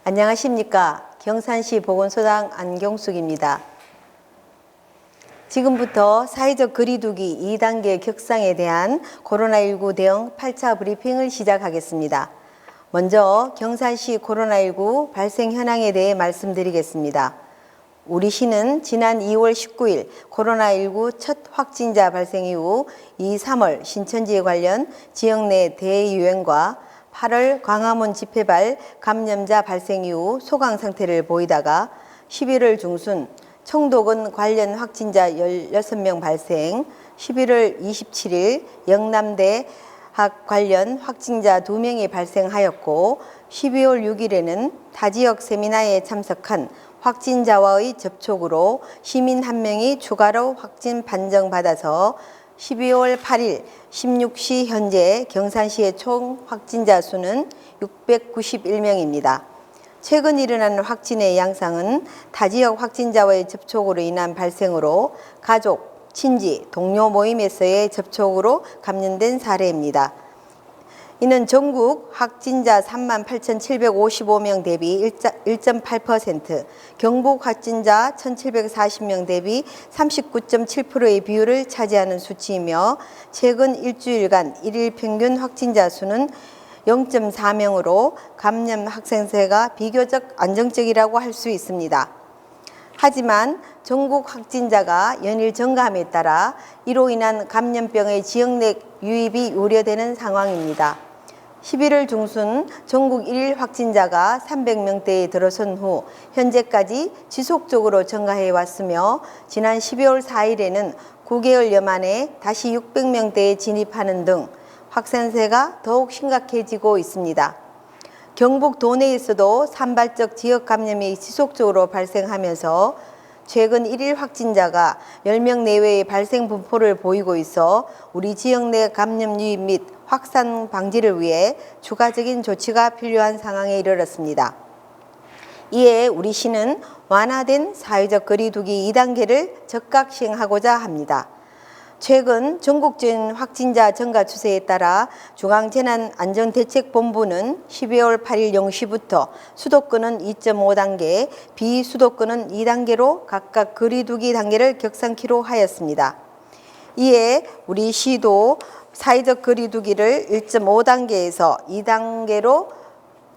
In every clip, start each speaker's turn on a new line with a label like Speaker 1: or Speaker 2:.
Speaker 1: 안녕하십니까. 경산시 보건소장 안경숙입니다. 지금부터 사회적 거리두기 2단계 격상에 대한 코로나19 대응 8차 브리핑을 시작하겠습니다. 먼저 경산시 코로나19 발생 현황에 대해 말씀드리겠습니다. 우리 시는 지난 2월 19일 코로나19 첫 확진자 발생 이후 2, 3월 신천지에 관련 지역 내 대유행과 8월 광화문 집회발 감염자 발생 이후 소강 상태를 보이다가 11월 중순 청도군 관련 확진자 16명 발생, 11월 27일 영남대 학 관련 확진자 2명이 발생하였고 12월 6일에는 타 지역 세미나에 참석한 확진자와의 접촉으로 시민 1명이 추가로 확진 판정받아서 12월 8일 16시 현재 경산시의 총 확진자 수는 691명입니다. 최근 일어난 확진의 양상은 타 지역 확진자와의 접촉으로 인한 발생으로 가족, 친지, 동료 모임에서의 접촉으로 감염된 사례입니다. 이는 전국 확진자 38,755명 대비 1.8%, 경북 확진자 1,740명 대비 39.7%의 비율을 차지하는 수치이며 최근 일주일간 일일 평균 확진자 수는 0.4명으로 감염 확산세가 비교적 안정적이라고 할 수 있습니다. 하지만 전국 확진자가 연일 증가함에 따라 이로 인한 감염병의 지역 내 유입이 우려되는 상황입니다. 11월 중순 전국 일일 확진자가 300명대에 들어선 후 현재까지 지속적으로 증가해 왔으며 지난 12월 4일에는 9개월여 만에 다시 600명대에 진입하는 등 확산세가 더욱 심각해지고 있습니다. 경북 도내에서도 산발적 지역 감염이 지속적으로 발생하면서 최근 1일 확진자가 10명 내외의 발생 분포를 보이고 있어 우리 지역 내 감염 유입 및 확산 방지를 위해 추가적인 조치가 필요한 상황에 이르렀습니다. 이에 우리 시는 완화된 사회적 거리두기 2단계를 즉각 시행하고자 합니다. 최근 전국적인 확진자 증가 추세에 따라 중앙재난안전대책본부는 12월 8일 0시부터 수도권은 2.5단계, 비수도권은 2단계로 각각 거리두기 단계를 격상키로 하였습니다. 이에 우리 시도 사회적 거리두기를 1.5단계에서 2단계로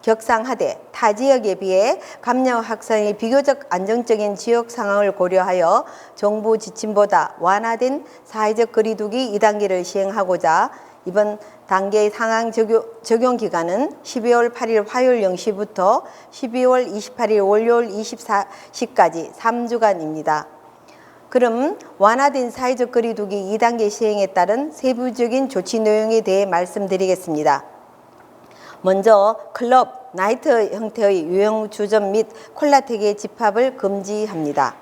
Speaker 1: 격상하되 타 지역에 비해 감염 확산이 비교적 안정적인 지역 상황을 고려하여 정부 지침보다 완화된 사회적 거리두기 2단계를 시행하고자 이번 단계 상황 적용 기간은 12월 8일 화요일 0시부터 12월 28일 월요일 24시까지 3주간입니다. 그럼 완화된 사회적 거리두기 2단계 시행에 따른 세부적인 조치 내용에 대해 말씀드리겠습니다. 먼저 클럽, 나이트 형태의 유흥주점 및 콜라텍의 집합을 금지합니다.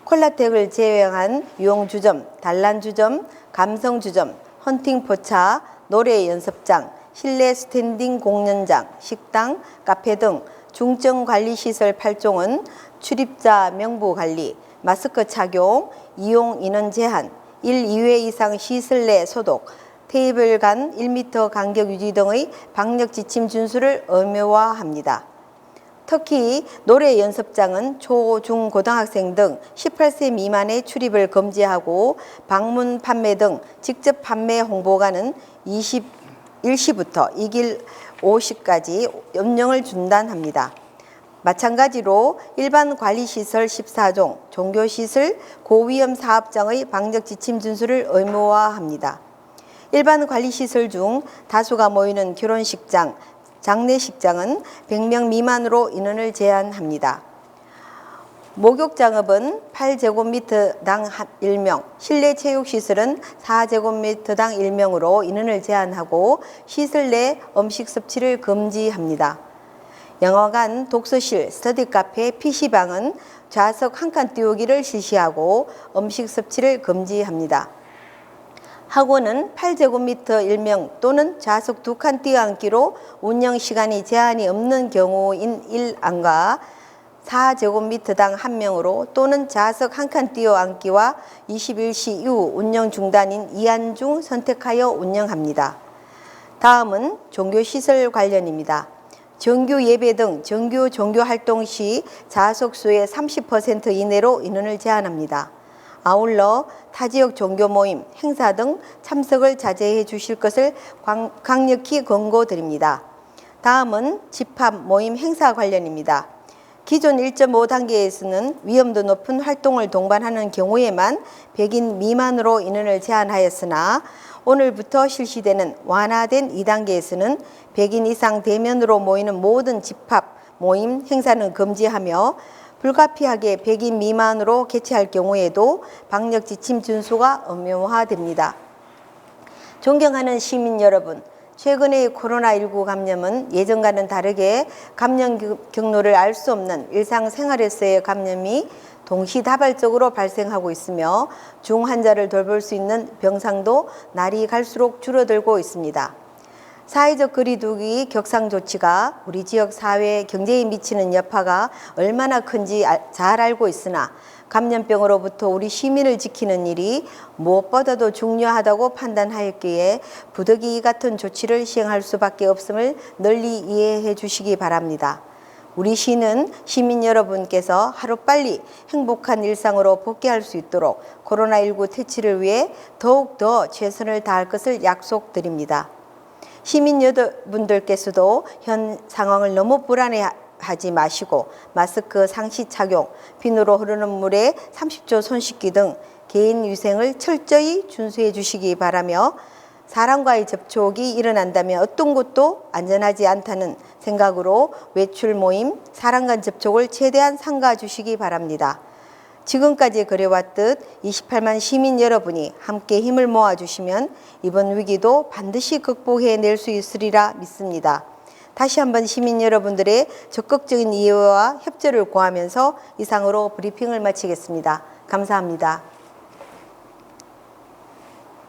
Speaker 1: 콜라텍을 제외한 유흥주점, 단란주점, 감성주점, 헌팅포차, 노래 연습장, 실내 스탠딩 공연장, 식당, 카페 등 중증관리시설 8종은 출입자 명부 관리, 마스크 착용, 이용 인원 제한, 1, 2회 이상 시설 내 소독, 테이블 간 1m 간격 유지 등의 방역 지침 준수를 의무화합니다. 특히 노래 연습장은 초, 중, 고등학생 등 18세 미만의 출입을 금지하고 방문 판매 등 직접 판매 홍보관은 21시부터 이길 5시까지 운영을 중단합니다. 마찬가지로 일반 관리시설 14종, 종교시설, 고위험 사업장의 방역 지침 준수를 의무화합니다. 일반 관리시설 중 다수가 모이는 결혼식장, 장례식장은 100명 미만으로 인원을 제한합니다. 목욕장업은 8제곱미터당 1명, 실내 체육시설은 4제곱미터당 1명으로 인원을 제한하고 시설 내 음식 섭취를 금지합니다. 영화관, 독서실, 스터디카페, PC방은 좌석 한 칸 띄우기를 실시하고 음식 섭취를 금지합니다. 학원은 8제곱미터 1명 또는 좌석 2칸 띄어앉기로 운영시간이 제한이 없는 경우인 1안과 4제곱미터당 1명으로 또는 좌석 한 칸 띄어앉기와 21시 이후 운영 중단인 2안 중 선택하여 운영합니다. 다음은 종교시설 관련입니다. 정규 예배 등 정규 종교 활동 시 좌석수의 30% 이내로 인원을 제한합니다. 아울러 타 지역 종교 모임, 행사 등 참석을 자제해 주실 것을 강력히 권고드립니다. 다음은 집합, 모임, 행사 관련입니다. 기존 1.5단계에서는 위험도 높은 활동을 동반하는 경우에만 100인 미만으로 인원을 제한하였으나 오늘부터 실시되는 완화된 2단계에서는 100인 이상 대면으로 모이는 모든 집합, 모임, 행사는 금지하며 불가피하게 100인 미만으로 개최할 경우에도 방역 지침 준수가 의무화됩니다. 존경하는 시민 여러분, 최근의 코로나19 감염은 예전과는 다르게 감염 경로를 알 수 없는 일상생활에서의 감염이 동시다발적으로 발생하고 있으며 중환자를 돌볼 수 있는 병상도 날이 갈수록 줄어들고 있습니다. 사회적 거리두기 격상 조치가 우리 지역 사회 경제에 미치는 여파가 얼마나 큰지 잘 알고 있으나 감염병으로부터 우리 시민을 지키는 일이 무엇보다도 중요하다고 판단하였기에 부득이 같은 조치를 시행할 수밖에 없음을 널리 이해해 주시기 바랍니다. 우리 시는 시민 여러분께서 하루빨리 행복한 일상으로 복귀할 수 있도록 코로나19 퇴치를 위해 더욱더 최선을 다할 것을 약속드립니다. 시민 여러분들께서도 현 상황을 너무 불안해하지 마시고 마스크 상시 착용, 비누로 흐르는 물에 30초 손 씻기 등 개인 위생을 철저히 준수해 주시기 바라며 사람과의 접촉이 일어난다면 어떤 곳도 안전하지 않다는 생각으로 외출 모임, 사람 간 접촉을 최대한 삼가 주시기 바랍니다. 지금까지 그래왔듯 28만 시민 여러분이 함께 힘을 모아주시면 이번 위기도 반드시 극복해낼 수 있으리라 믿습니다. 다시 한번 시민 여러분들의 적극적인 이해와 협조를 구하면서 이상으로 브리핑을 마치겠습니다. 감사합니다.